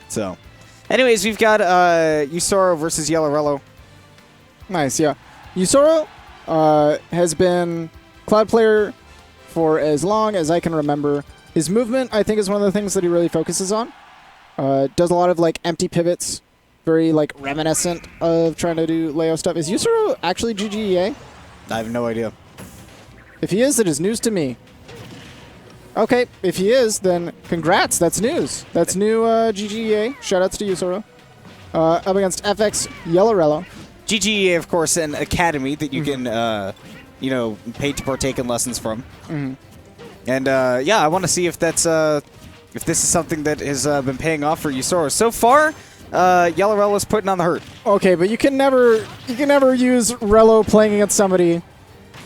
So, anyways, we've got Yousoro versus YellowRello. Nice, yeah. Yousoro has been Cloud player for as long as I can remember. His movement, I think, is one of the things that he really focuses on. Does a lot of like empty pivots, very like reminiscent of trying to do Leo stuff. Is Yousoro actually GGEA? I have no idea. If he is, it is news to me. Okay, if he is, then congrats. That's news. That's new GGEA. Shoutouts to Yousoro. Up against FX YellowRello. GGEA, of course, an academy that you can, pay to partake in lessons from. And yeah, I want to see if that's if this is something that has been paying off for Yousoro. So far, YellowRello's putting on the hurt. Okay, but you can never use Rello playing against somebody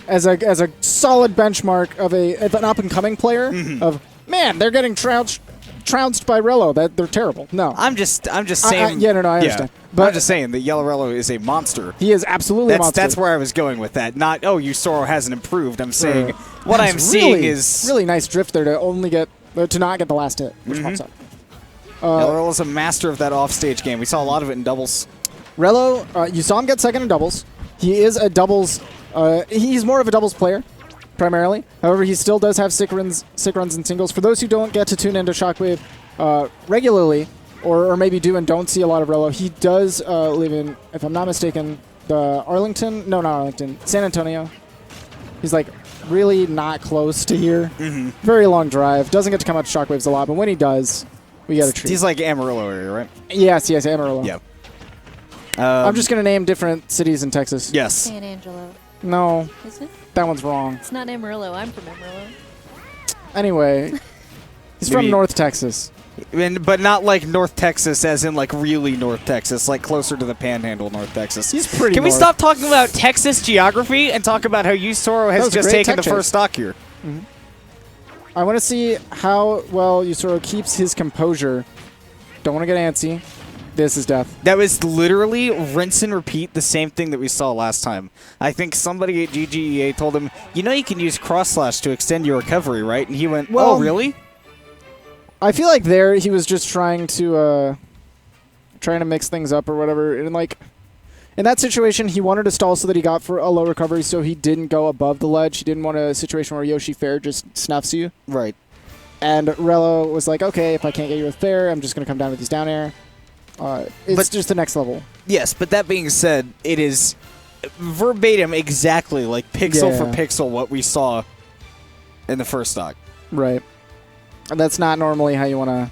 as a solid benchmark of an up and coming player. Of man, they're getting trounced by Rello. That they're terrible. No, I'm just saying. I understand. But I'm just saying that YellowRello is a monster. He is absolutely a monster. That's where I was going with that. Not Yousoro hasn't improved. I'm saying what I'm seeing is really nice drift there to not get the last hit, which pops up. YellowRello's a master of that offstage game. We saw a lot of it in doubles. Rello, you saw him get second in doubles. He is a doubles. He's more of a doubles player, primarily. However, he still does have sick runs in singles. For those who don't get to tune into Shockwave regularly, or maybe do and don't see a lot of Rello, he does live in, if I'm not mistaken, the San Antonio. He's like really not close to here. Very long drive. Doesn't get to come out to Shockwaves a lot, but when he does, we get a treat. He's like Amarillo area, right? Yes, Amarillo. Yeah. I'm just going to name different cities in Texas. Yes. San Angelo. No. Is it? That one's wrong. It's not Amarillo. I'm from Amarillo. Anyway, he's from North Texas. But not like North Texas as in like really North Texas, like closer to the Panhandle North Texas. He's pretty Can we stop talking about Texas geography and talk about how Yousoro has just taken the first stock here? I want to see how well Yousoro keeps his composure. Don't want to get antsy. This is death. That was literally rinse and repeat the same thing that we saw last time. I think somebody at GGEA told him, you can use cross slash to extend your recovery, right? And he went, oh, really? I feel like there he was just trying to mix things up or whatever. And like in that situation, he wanted to stall so that he got for a low recovery, so he didn't go above the ledge. He didn't want a situation where Yoshi fair just snuffs you. Right. And Rello was like, okay, if I can't get you with fair, I'm just going to come down with these down air. It's just the next level. Yes, but that being said, it is verbatim exactly like pixel for pixel what we saw in the first stock. Right. And that's not normally how you want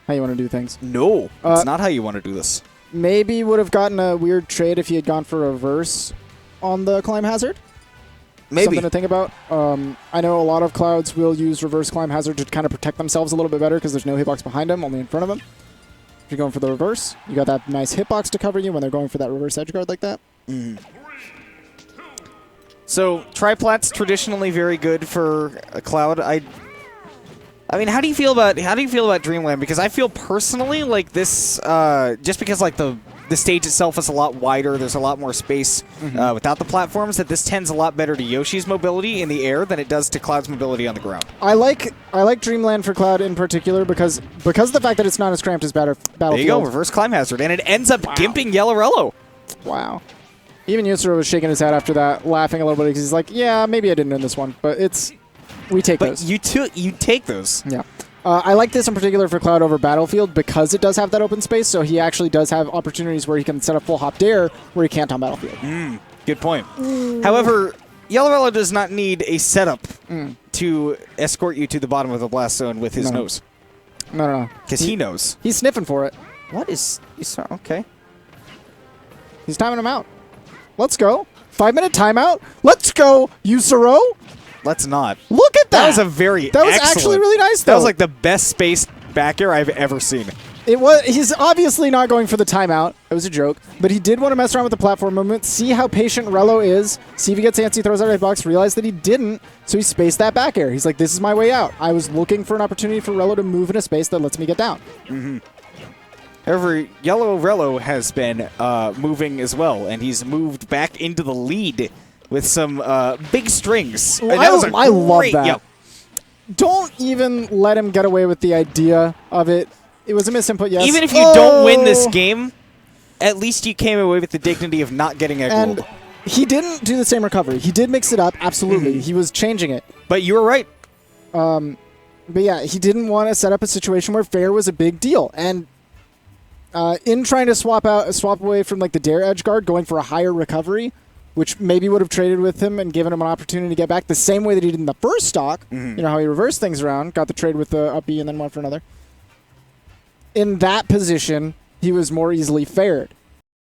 to do things. No, it's not how you want to do this. Maybe would have gotten a weird trade if he had gone for a reverse on the climb hazard. Maybe. Something to think about. I know a lot of Clouds will use reverse climb hazard to kind of protect themselves a little bit better because there's no hitbox behind them, only in front of them. If you're going for the reverse, you got that nice hitbox to cover you when they're going for that reverse edge guard like that. So triplat's traditionally very good for a Cloud. I mean, how do you feel about Dreamland? Because I feel personally like this, just because like the stage itself is a lot wider, there's a lot more space without the platforms, that this tends a lot better to Yoshi's mobility in the air than it does to Cloud's mobility on the ground. I like Dreamland for Cloud in particular because of the fact that it's not as cramped as Battlefield. There you go, reverse climb hazard, and it ends up gimping YellowRello. Wow. Even Yousoro was shaking his head after that, laughing a little bit because he's like, yeah, maybe I didn't win this one, but we take those. You take those. Yeah. I like this in particular for Cloud over Battlefield because it does have that open space, so he actually does have opportunities where he can set up full hop dare where he can't on Battlefield. Good point. However, YellowRello does not need a setup to escort you to the bottom of the blast zone with his nose. No. Because he knows. He's sniffing for it. What is... Okay. He's timing him out. Let's go. 5-minute timeout. Let's go, Yousoro. Let's not. Look at that. That was a very That was actually really nice, though. That was like the best spaced back air I've ever seen. He's obviously not going for the timeout. It was a joke. But he did want to mess around with the platform movement, see how patient Rello is, see if he gets antsy, throws out a hitbox, realize that he didn't, so he spaced that back air. He's like, this is my way out. I was looking for an opportunity for Rello to move in a space that lets me get down. However, YellowRello has been moving as well, and he's moved back into the lead with some big strings. Well, I love that. Don't even let him get away with the idea of it. It was a misinput, yes. Even if you don't win this game, at least you came away with the dignity of not getting egg rolled. And he didn't do the same recovery. He did mix it up, absolutely. He was changing it. But you were right. But yeah, he didn't want to set up a situation where fair was a big deal. And in trying to swap away from like the dare edge guard, going for a higher recovery, which maybe would have traded with him and given him an opportunity to get back the same way that he did in the first stock. You know how he reversed things around, got the trade with the up B and then one for another. In that position, he was more easily fared.